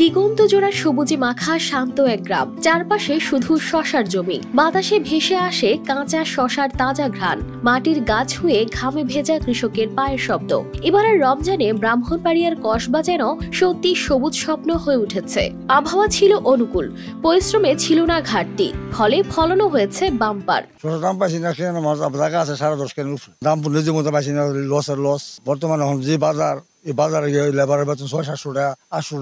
দিগন্ত জোড়া সবুজে মাখা শান্ত এক গ্রাম, চারপাশে শুধু শশার জমি। বাতাসে ভেসে আসে কাঁচা শশার তাজা ঘ্রাণ, মাটির গাছ হয়ে ঘামে ভেজা কৃষকের পায়ের শব্দ। এবারের রমজানে ব্রাহ্মণবাড়িয়ার কসবা যেন সত্যি সবুজ স্বপ্ন হয়ে উঠেছে। আবহাওয়া ছিল অনুকূল, পরিশ্রমে ছিল না ঘাটতি, ফলে ফলনও হয়েছে বাম্পার। দাম পাইছি না, জায়গা আছে 10.5 কেন দাম পড়লে যে মতো পাইছি না, লসের লস। বর্তমানে এখন যে বাজার, এই বাজারে গিয়ে লেবারের বেতন 600-700 টাকা 800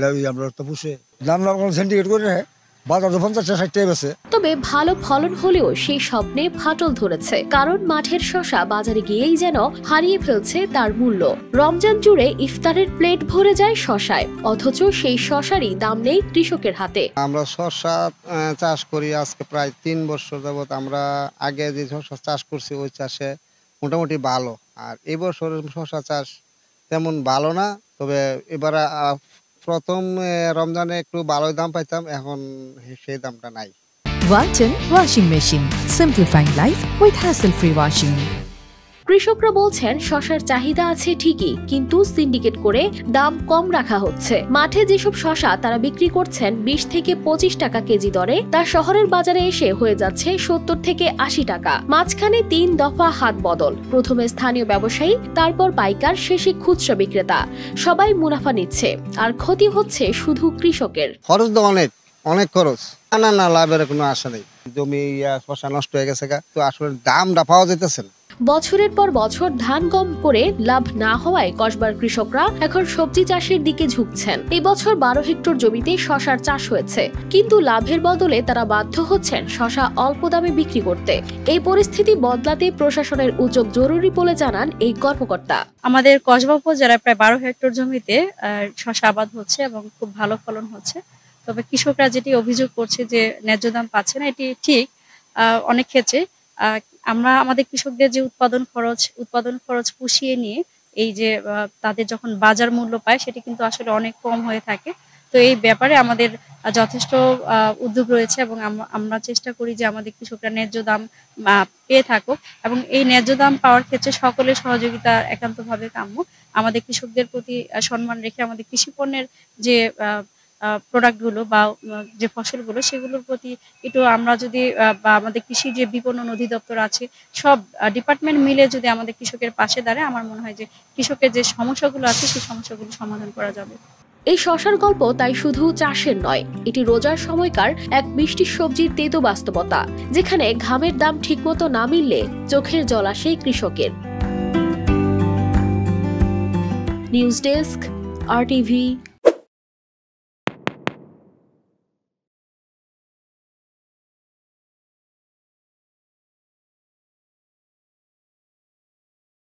টাকা দিয়ে আমরা তো পুষে দাম সিন্ডিকেট করে রাখে। বাজার তো 50-60 টাকা বেছে। তবে ভালো ফলন হলেও সেই স্বপ্নে ফাটল ধরেছে, কারণ মাঠের শশা বাজারে গিয়েই যেন হারিয়ে ফেলছে তার মূল্য। রমজান জুড়ে ইফতারের প্লেট ভরে যায় শশায়, অথচ সেই শশারই দাম নেই কৃষকের হাতে। আমরা শশা চাষ করি আজকে প্রায় 3 বছর যাবত। আমরা আগে যে শশা চাষ করছি ওই চাষে মোটামুটি ভালো, আর এবছর শশা চাষ তেমন ভালো না। তবে এবার প্রথম রমজানে একটু ভালোই দাম পাইতাম, এখন সেই দামটা নাই। Walton washing machine, simplifying life with hassle-free washing. কৃষকরা বলছেন শশার চাহিদা আছে ঠিকই, কিন্তু সিন্ডিকেট করে দাম কম রাখা হচ্ছে। মাঠে যেসব শশা তারা বিক্রি করছেন 20 থেকে 25 টাকা কেজি দরে, তা শহরের বাজারে এসে হয়ে যাচ্ছে 70 থেকে 80 টাকা। মাঝখানে 3 দফা হাত বদল, প্রথমে স্থানীয় ব্যবসায়ী, তারপর পাইকার, শেষে খুচরা বিক্রেতা। সবাই মুনাফা নিচ্ছে, আর ক্ষতি হচ্ছে শুধু কৃষকের। খরচ তো অনেক খরচ, না লাভের কোনো আশা নেই। জমি শশা নষ্ট হয়ে গেছে, তো আসলে দামটা পাওয়া যাইতেছে না। বছরের পর বছর ধান গম করে লাভ না হওয়ায় কসবার কৃষকরা এখন সবজি চাষের দিকে ঝুঁকছেন। এই বছর 12 হেক্টর জমিতে শশার চাষ হয়েছে, কিন্তু লাভের বদলে তারা বাধ্য হচ্ছেন শশা অল্প দামে বিক্রি করতে। এই পরিস্থিতি বদলাতে প্রশাসনের উদ্যোগ জরুরি বলে জানান এই কর্মকর্তা। আমাদের কসবা উপজেলায় প্রায় 12 হেক্টর জমিতে শশা আবাদ হচ্ছে এবং খুব ভালো ফলন হচ্ছে। তবে কৃষকরা যেটি অভিযোগ করছে যে ন্যায্য দাম পাচ্ছে না, এটি ঠিক। অনেক ক্ষেত্রে আমরা আমাদের কৃষকদের যে উৎপাদন খরচ পুষিয়ে নিয়ে এই যে তাদের যখন বাজার মূল্য পায়, সেটি কিন্তু আসলে অনেক কম হয়ে থাকে। তো এই ব্যাপারে আমাদের যথেষ্ট উদ্যোগ রয়েছে এবং আমরা চেষ্টা করি যে আমাদের কৃষকরা ন্যায্য দাম পেয়ে থাকুক, এবং এই ন্যায্য দাম পাওয়ার ক্ষেত্রে সকলের সহযোগিতা একান্তভাবে কাম্য। আমাদের কৃষকদের প্রতি সম্মান রেখে আমাদের কৃষি পণ্যের যে প্রোডাক্টগুলো বা যে ফসলগুলো, সেগুলোর প্রতি একটু আমরা যদি বা আমাদের কৃষি যে বিপণন অধিদপ্তর আছে, সব ডিপার্টমেন্ট মিলে যদি আমাদের কৃষকের পাশে দাঁড়ায়, আমার মনে হয় যে কৃষকের যে সমস্যাগুলো আছে সেই সমস্যাগুলো সমাধান করা যাবে। এই শশার গল্প তাই শুধু চাষের নয়, এটি রোজার সময়কার এক মিষ্টি সবজির তেতো বাস্তবতা, যেখানে ঘামের দাম ঠিকমতো না মিললে চোখের জল আসে কৃষকের। News desk, RTV।